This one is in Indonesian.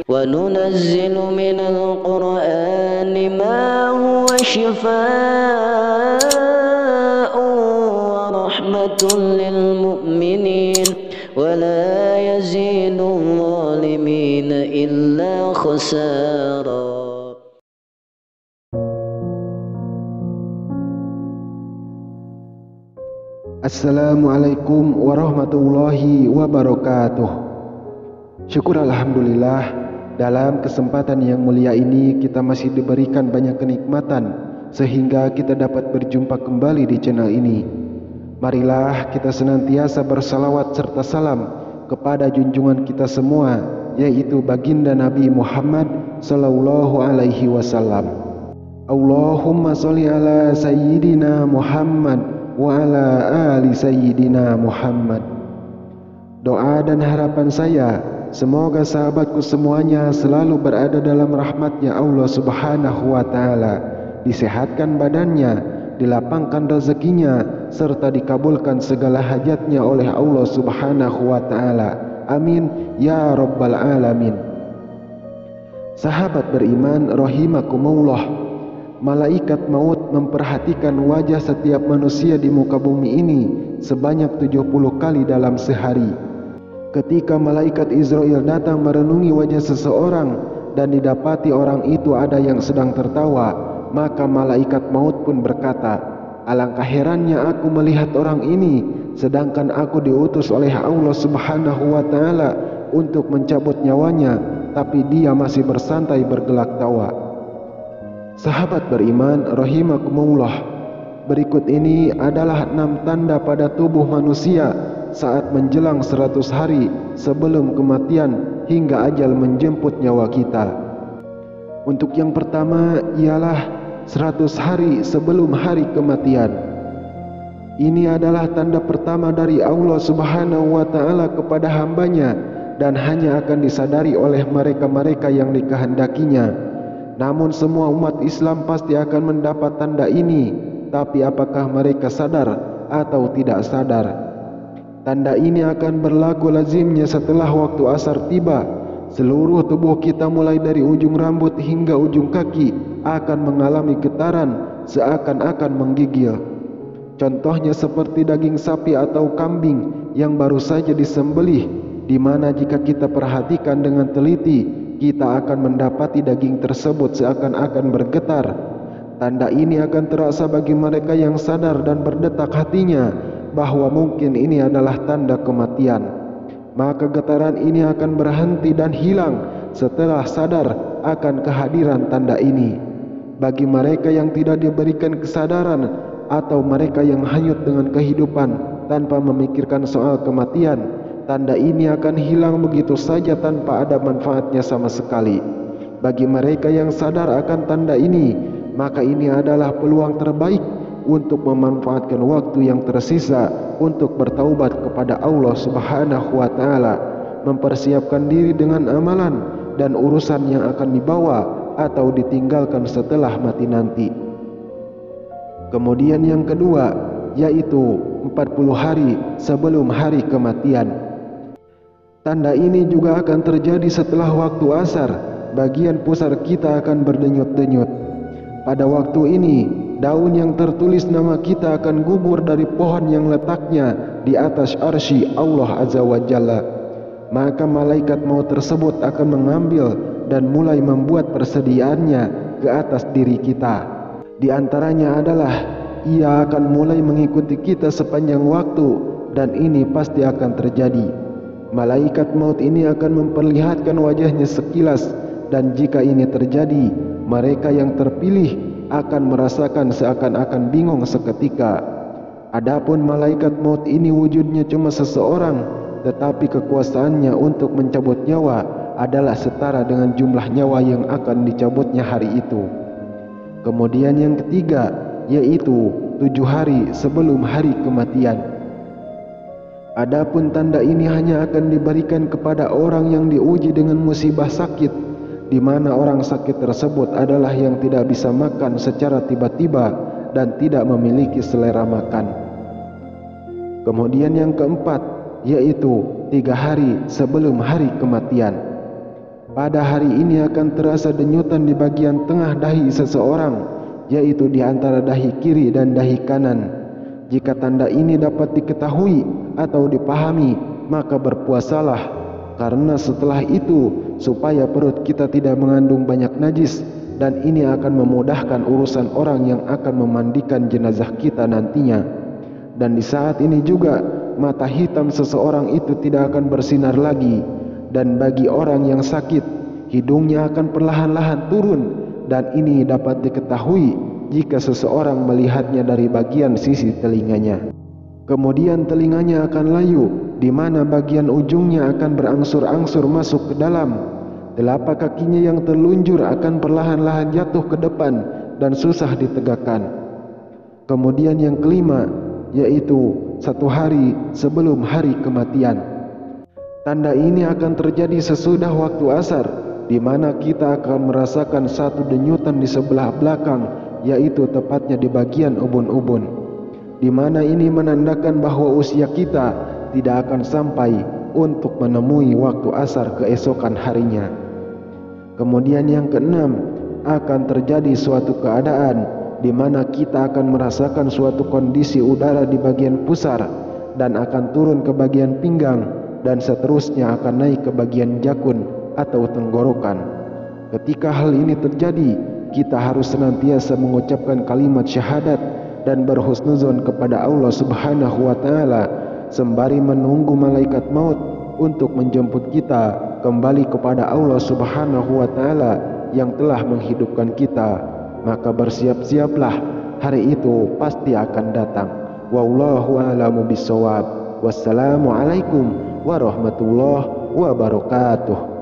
وننزل من القرآن ما هو شفاء ورحمة للمؤمنين ولا يزيد الظالمين إلا خسارا. Assalamualaikum warahmatullahi wabarakatuh. Syukur alhamdulillah, dalam kesempatan yang mulia ini kita masih diberikan banyak kenikmatan sehingga kita dapat berjumpa kembali di channel ini. Marilah kita senantiasa bersalawat serta salam kepada junjungan kita semua, yaitu baginda Nabi Muhammad sallallahu alaihi wasallam. Allahumma sholli ala sayyidina Muhammad wa ala ali sayyidina Muhammad. Doa dan harapan saya, semoga sahabatku semuanya selalu berada dalam rahmatnya Allah subhanahu wa ta'ala, disehatkan badannya, dilapangkan rezekinya, serta dikabulkan segala hajatnya oleh Allah subhanahu wa ta'ala. Amin ya rabbal alamin. Sahabat beriman rahimakumullah, malaikat maut memperhatikan wajah setiap manusia di muka bumi ini sebanyak 70 kali dalam sehari. Ketika malaikat Israel datang merenungi wajah seseorang dan didapati orang itu ada yang sedang tertawa, maka malaikat maut pun berkata, "Alangkah herannya aku melihat orang ini, sedangkan aku diutus oleh Allah subhanahu wa ta'ala untuk mencabut nyawanya, tapi dia masih bersantai bergelak tawa." Sahabat beriman rahimakumullah, berikut ini adalah 6 tanda pada tubuh manusia saat menjelang 100 hari sebelum kematian hingga ajal menjemput nyawa kita. Untuk yang pertama ialah 100 hari sebelum hari kematian. Ini adalah tanda pertama dari Allah subhanahu wa ta'ala kepada hambanya dan hanya akan disadari oleh mereka-mereka yang dikehendakinya. Namun semua umat Islam pasti akan mendapat tanda ini, tapi apakah mereka sadar atau tidak sadar? Tanda ini akan berlaku lazimnya setelah waktu asar tiba. Seluruh tubuh kita mulai dari ujung rambut hingga ujung kaki akan mengalami getaran seakan-akan menggigil. Contohnya seperti daging sapi atau kambing yang baru saja disembelih, di mana jika kita perhatikan dengan teliti, kita akan mendapati daging tersebut seakan-akan bergetar. Tanda ini akan terasa bagi mereka yang sadar dan berdetak hatinya bahwa mungkin ini adalah tanda kematian. Maka getaran ini akan berhenti dan hilang setelah sadar akan kehadiran tanda ini. Bagi mereka yang tidak diberikan kesadaran atau mereka yang hanyut dengan kehidupan tanpa memikirkan soal kematian, tanda ini akan hilang begitu saja tanpa ada manfaatnya sama sekali. Bagi mereka yang sadar akan tanda ini, maka ini adalah peluang terbaik untuk memanfaatkan waktu yang tersisa untuk bertaubat kepada Allah subhanahu wa ta'ala, mempersiapkan diri dengan amalan dan urusan yang akan dibawa atau ditinggalkan setelah mati nanti. Kemudian yang kedua, yaitu 40 hari sebelum hari kematian. Tanda ini juga akan terjadi setelah waktu asar. Bagian pusar kita akan berdenyut-denyut. Pada waktu ini, daun yang tertulis nama kita akan gugur dari pohon yang letaknya di atas arsy Allah azza wa jalla. Maka malaikat maut tersebut akan mengambil dan mulai membuat persediaannya ke atas diri kita. Di antaranya adalah ia akan mulai mengikuti kita sepanjang waktu, dan ini pasti akan terjadi. Malaikat maut ini akan memperlihatkan wajahnya sekilas, dan jika ini terjadi, mereka yang terpilih akan merasakan seakan-akan bingung seketika. Adapun malaikat maut ini wujudnya cuma seseorang, tetapi kekuasaannya untuk mencabut nyawa adalah setara dengan jumlah nyawa yang akan dicabutnya hari itu. Kemudian yang ketiga, yaitu 7 hari sebelum hari kematian. Adapun tanda ini hanya akan diberikan kepada orang yang diuji dengan musibah sakit, di mana orang sakit tersebut adalah yang tidak bisa makan secara tiba-tiba dan tidak memiliki selera makan. Kemudian yang keempat, yaitu 3 hari sebelum hari kematian. Pada hari ini akan terasa denyutan di bagian tengah dahi seseorang, yaitu di antara dahi kiri dan dahi kanan. Jika tanda ini dapat diketahui atau dipahami, maka berpuasalah, karena setelah itu supaya perut kita tidak mengandung banyak najis, dan ini akan memudahkan urusan orang yang akan memandikan jenazah kita nantinya. Dan di saat ini juga mata hitam seseorang itu tidak akan bersinar lagi, dan bagi orang yang sakit hidungnya akan perlahan-lahan turun, dan ini dapat diketahui jika seseorang melihatnya dari bagian sisi telinganya. Kemudian telinganya akan layu, di mana bagian ujungnya akan berangsur-angsur masuk ke dalam. Telapak kakinya yang terlunjur akan perlahan-lahan jatuh ke depan dan susah ditegakkan. Kemudian yang kelima, yaitu 1 hari sebelum hari kematian. Tanda ini akan terjadi sesudah waktu asar, di mana kita akan merasakan satu denyutan di sebelah belakang, yaitu tepatnya di bagian ubun-ubun, di mana ini menandakan bahwa usia kita tidak akan sampai untuk menemui waktu asar keesokan harinya. Kemudian yang keenam, akan terjadi suatu keadaan di mana kita akan merasakan suatu kondisi udara di bagian pusar dan akan turun ke bagian pinggang, dan seterusnya akan naik ke bagian jakun atau tenggorokan. Ketika hal ini terjadi, kita harus senantiasa mengucapkan kalimat syahadat dan berhusnuzon kepada Allah Subhanahu wa Ta'ala, sembari menunggu malaikat maut untuk menjemput kita kembali kepada Allah Subhanahu wa Ta'ala yang telah menghidupkan kita. Maka bersiap-siaplah, hari itu pasti akan datang. Wallahu a'lamu bissawab. Wassalamualaikum warahmatullahi wabarakatuh.